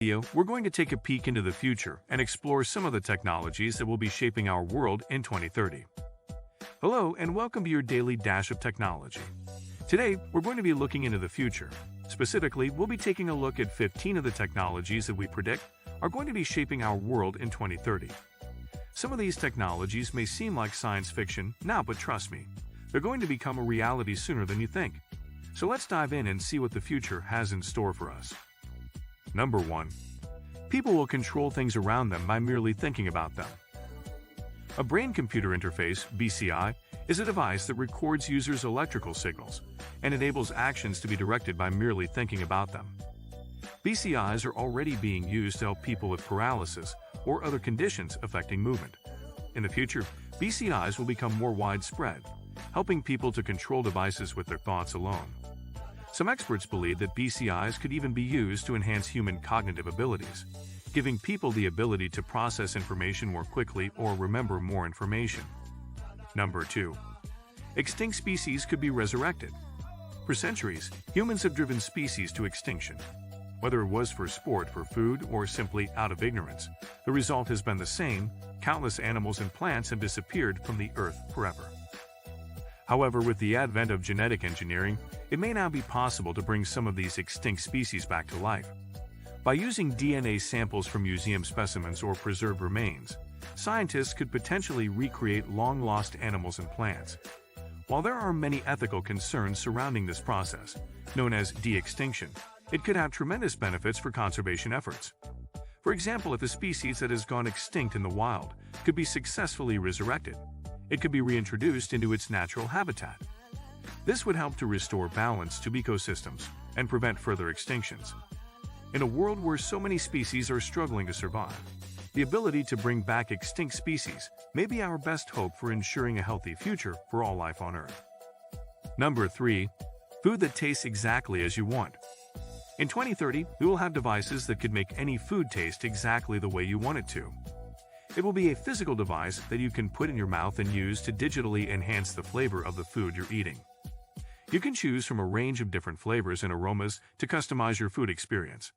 Video, we're going to take a peek into the future and explore some of the technologies that will be shaping our world in 2030. Hello, and welcome to your daily dash of technology. Today, we're going to be looking into the future. Specifically, we'll be taking a look at 15 of the technologies that we predict are going to be shaping our world in 2030. Some of these technologies may seem like science fiction now, but trust me, they're going to become a reality sooner than you think. So let's dive in and see what the future has in store for us. Number 1. People will control things around them by merely thinking about them. A brain-computer interface, BCI, is a device that records users' electrical signals and enables actions to be directed by merely thinking about them. BCIs are already being used to help people with paralysis or other conditions affecting movement. In the future, BCIs will become more widespread, helping people to control devices with their thoughts alone. Some experts believe that BCIs could even be used to enhance human cognitive abilities, giving people the ability to process information more quickly or remember more information. Number 2. Extinct species could be resurrected. For centuries, humans have driven species to extinction. Whether it was for sport, for food, or simply out of ignorance, the result has been the same: countless animals and plants have disappeared from the earth forever. However, with the advent of genetic engineering, it may now be possible to bring some of these extinct species back to life. By using DNA samples from museum specimens or preserved remains, scientists could potentially recreate long-lost animals and plants. While there are many ethical concerns surrounding this process, known as de-extinction, it could have tremendous benefits for conservation efforts. For example, if a species that has gone extinct in the wild could be successfully resurrected, it could be reintroduced into its natural habitat. This would help to restore balance to ecosystems and prevent further extinctions. In a world where so many species are struggling to survive, the ability to bring back extinct species may be our best hope for ensuring a healthy future for all life on Earth. Number 3. Food that tastes exactly as you want. In 2030, we will have devices that could make any food taste exactly the way you want it to. It will be a physical device that you can put in your mouth and use to digitally enhance the flavor of the food you're eating. You can choose from a range of different flavors and aromas to customize your food experience.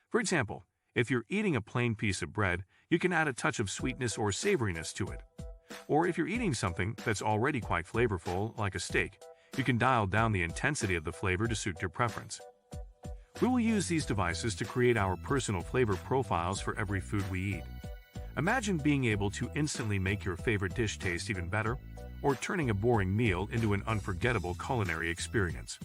For example, if you're eating a plain piece of bread, you can add a touch of sweetness or savoriness to it. Or if you're eating something that's already quite flavorful, like a steak, you can dial down the intensity of the flavor to suit your preference. We will use these devices to create our personal flavor profiles for every food we eat. Imagine being able to instantly make your favorite dish taste even better, or turning a boring meal into an unforgettable culinary experience.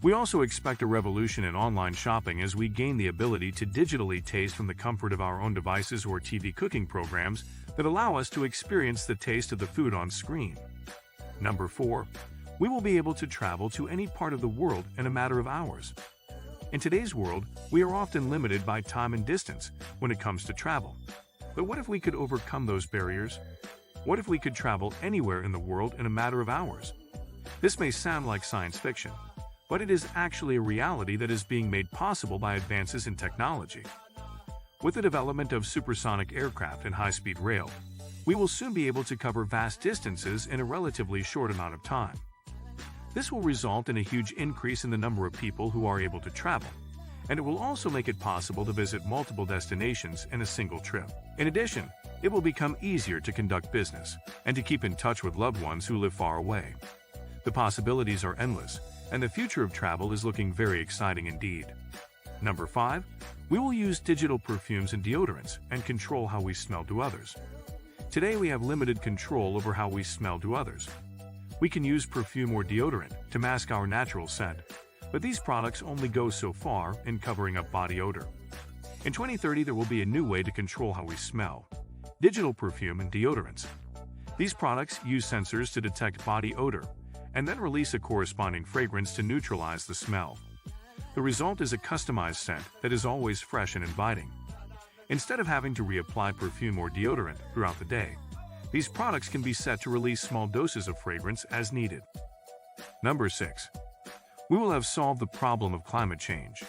We also expect a revolution in online shopping as we gain the ability to digitally taste from the comfort of our own devices or TV cooking programs that allow us to experience the taste of the food on screen. Number 4. We will be able to travel to any part of the world in a matter of hours. In today's world, we are often limited by time and distance when it comes to travel. But what if we could overcome those barriers? What if we could travel anywhere in the world in a matter of hours? This may sound like science fiction, but it is actually a reality that is being made possible by advances in technology. With the development of supersonic aircraft and high-speed rail, we will soon be able to cover vast distances in a relatively short amount of time. This will result in a huge increase in the number of people who are able to travel, and it will also make it possible to visit multiple destinations in a single trip. In addition, it will become easier to conduct business and to keep in touch with loved ones who live far away. The possibilities are endless, and the future of travel is looking very exciting indeed. Number 5. We will use digital perfumes and deodorants and control how we smell to others. Today we have limited control over how we smell to others. We can use perfume or deodorant to mask our natural scent, but these products only go so far in covering up body odor. In 2030, there will be a new way to control how we smell: digital perfume and deodorants. These products use sensors to detect body odor and then release a corresponding fragrance to neutralize the smell. The result is a customized scent that is always fresh and inviting. Instead of having to reapply perfume or deodorant throughout the day, these products can be set to release small doses of fragrance as needed. Number 6. We will have solved the problem of climate change.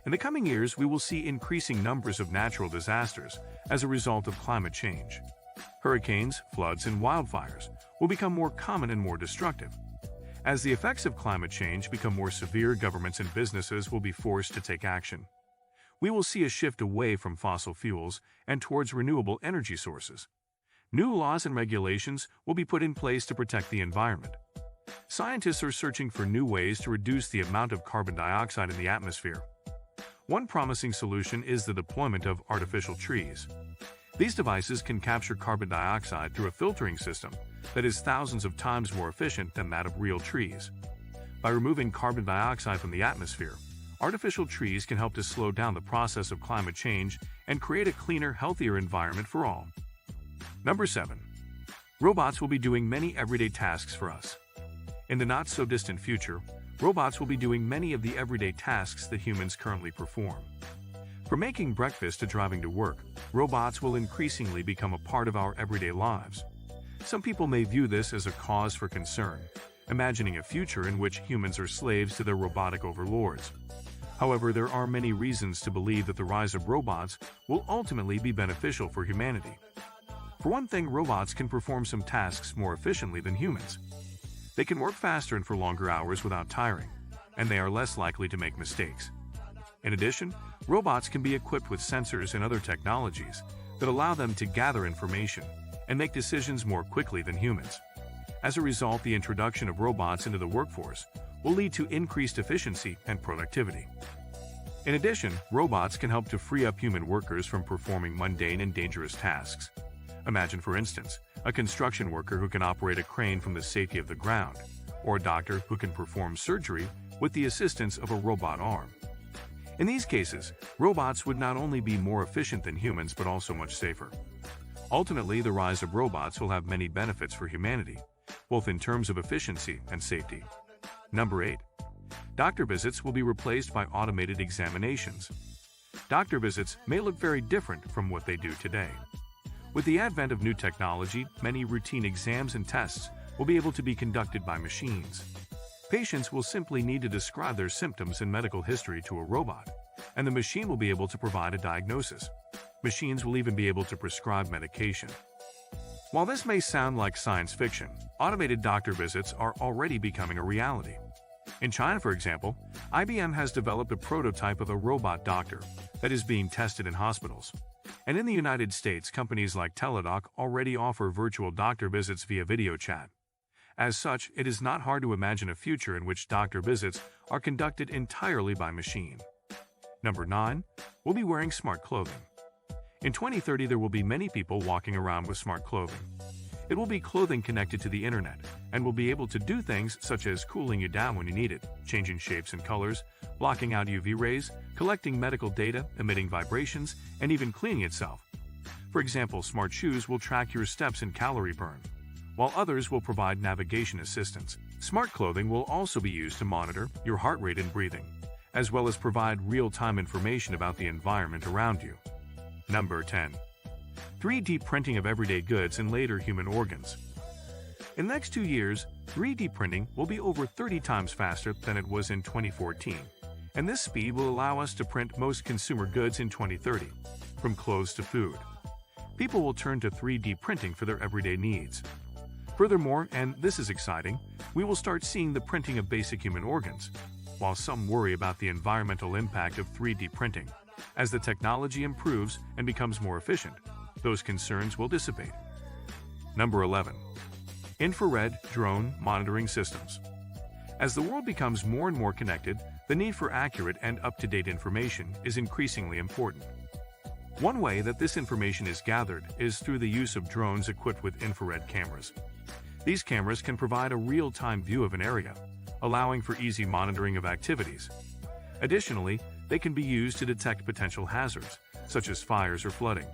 In the coming years, we will see increasing numbers of natural disasters as a result of climate change. Hurricanes, floods, and wildfires will become more common and more destructive. As the effects of climate change become more severe, governments and businesses will be forced to take action. We will see a shift away from fossil fuels and towards renewable energy sources. New laws and regulations will be put in place to protect the environment. Scientists are searching for new ways to reduce the amount of carbon dioxide in the atmosphere. One promising solution is the deployment of artificial trees. These devices can capture carbon dioxide through a filtering system that is thousands of times more efficient than that of real trees. By removing carbon dioxide from the atmosphere, artificial trees can help to slow down the process of climate change and create a cleaner, healthier environment for all. Number 7. Robots will be doing many everyday tasks for us. In the not-so-distant future, robots will be doing many of the everyday tasks that humans currently perform. From making breakfast to driving to work, robots will increasingly become a part of our everyday lives. Some people may view this as a cause for concern, imagining a future in which humans are slaves to their robotic overlords. However, there are many reasons to believe that the rise of robots will ultimately be beneficial for humanity. For one thing, robots can perform some tasks more efficiently than humans. They can work faster and for longer hours without tiring, and they are less likely to make mistakes. In addition, robots can be equipped with sensors and other technologies that allow them to gather information and make decisions more quickly than humans. As a result, the introduction of robots into the workforce will lead to increased efficiency and productivity. In addition, robots can help to free up human workers from performing mundane and dangerous tasks. Imagine, for instance, a construction worker who can operate a crane from the safety of the ground, or a doctor who can perform surgery with the assistance of a robot arm. In these cases, robots would not only be more efficient than humans but also much safer. Ultimately, the rise of robots will have many benefits for humanity, both in terms of efficiency and safety. Number 8. Doctor visits will be replaced by automated examinations. Doctor visits may look very different from what they do today. With the advent of new technology, many routine exams and tests will be able to be conducted by machines. Patients will simply need to describe their symptoms and medical history to a robot, and the machine will be able to provide a diagnosis. Machines will even be able to prescribe medication. While this may sound like science fiction, automated doctor visits are already becoming a reality. In China, for example, IBM has developed a prototype of a robot doctor that is being tested in hospitals. And in the United States, companies like Teladoc already offer virtual doctor visits via video chat. As such, it is not hard to imagine a future in which doctor visits are conducted entirely by machine. Number 9. We'll be wearing smart clothing. In 2030, there will be many people walking around with smart clothing. It will be clothing connected to the internet and will be able to do things such as cooling you down when you need it, changing shapes and colors, blocking out UV rays, collecting medical data, emitting vibrations, and even cleaning itself. For example, smart shoes will track your steps and calorie burn, while others will provide navigation assistance. Smart clothing will also be used to monitor your heart rate and breathing, as well as provide real-time information about the environment around you. Number 10. 3D printing of everyday goods and later human organs. In the next 2 years, 3D printing will be over 30 times faster than it was in 2014, and this speed will allow us to print most consumer goods in 2030, from clothes to food. People will turn to 3D printing for their everyday needs. Furthermore, and this is exciting, we will start seeing the printing of basic human organs. While some worry about the environmental impact of 3D printing, as the technology improves and becomes more efficient, those concerns will dissipate. Number 11. Infrared drone monitoring systems. As the world becomes more and more connected, the need for accurate and up-to-date information is increasingly important. One way that this information is gathered is through the use of drones equipped with infrared cameras. These cameras can provide a real-time view of an area, allowing for easy monitoring of activities. Additionally, they can be used to detect potential hazards, such as fires or flooding.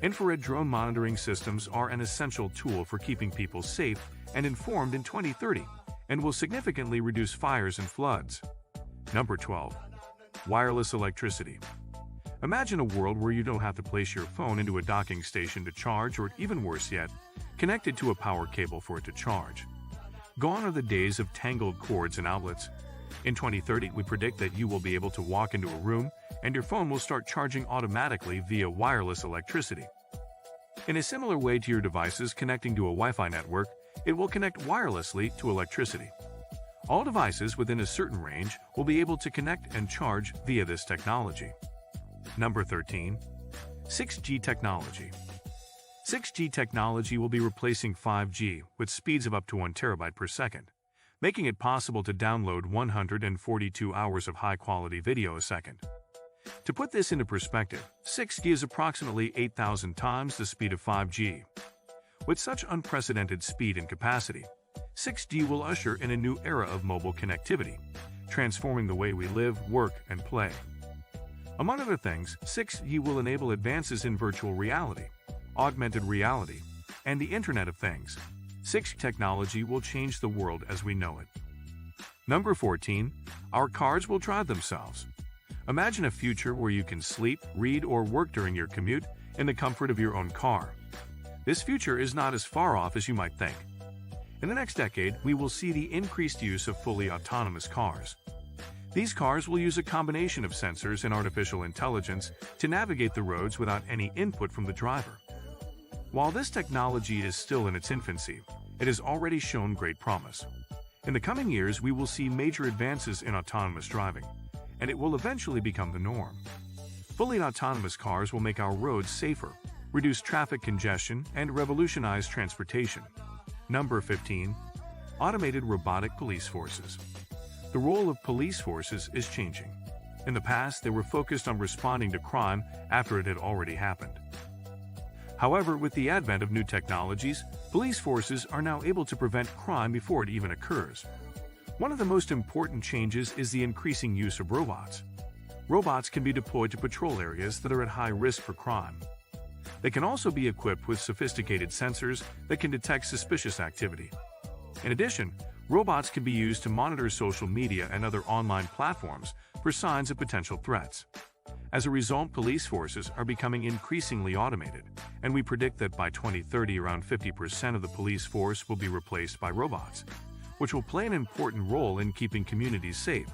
Infrared drone monitoring systems are an essential tool for keeping people safe and informed in 2030 and will significantly reduce fires and floods. Number 12. Wireless electricity. Imagine a world where you don't have to place your phone into a docking station to charge, or even worse yet, connected to a power cable for it to charge. Gone are the days of tangled cords and outlets. In 2030, we predict that you will be able to walk into a room and your phone will start charging automatically via wireless electricity. In a similar way to your devices connecting to a Wi-Fi network, it will connect wirelessly to electricity. All devices within a certain range will be able to connect and charge via this technology. Number 13. 6G technology. 6G technology will be replacing 5G with speeds of up to 1 terabyte per second, making it possible to download 142 hours of high-quality video a second. To put this into perspective, 6G is approximately 8,000 times the speed of 5G. With such unprecedented speed and capacity, 6G will usher in a new era of mobile connectivity, transforming the way we live, work, and play. Among other things, 6G will enable advances in virtual reality, augmented reality, and the Internet of Things. 6G technology will change the world as we know it. Number 14. Our cars will drive themselves. Imagine a future where you can sleep, read, or work during your commute in the comfort of your own car. This future is not as far off as you might think. In the next decade, we will see the increased use of fully autonomous cars. These cars will use a combination of sensors and artificial intelligence to navigate the roads without any input from the driver. While this technology is still in its infancy, it has already shown great promise. In the coming years, we will see major advances in autonomous driving, and it will eventually become the norm. Fully autonomous cars will make our roads safer, reduce traffic congestion, and revolutionize transportation. Number 15. Automated robotic police forces. The role of police forces is changing. In the past, they were focused on responding to crime after it had already happened. However, with the advent of new technologies, police forces are now able to prevent crime before it even occurs. One of the most important changes is the increasing use of robots. Robots can be deployed to patrol areas that are at high risk for crime. They can also be equipped with sophisticated sensors that can detect suspicious activity. In addition, robots can be used to monitor social media and other online platforms for signs of potential threats. As a result, police forces are becoming increasingly automated, and we predict that by 2030 around 50% of the police force will be replaced by robots, which will play an important role in keeping communities safe.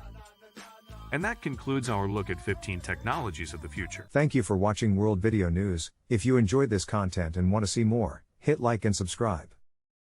And that concludes our look at 15 technologies of the future. Thank you for watching World Video News. If you enjoyed this content and want to see more, hit like and subscribe.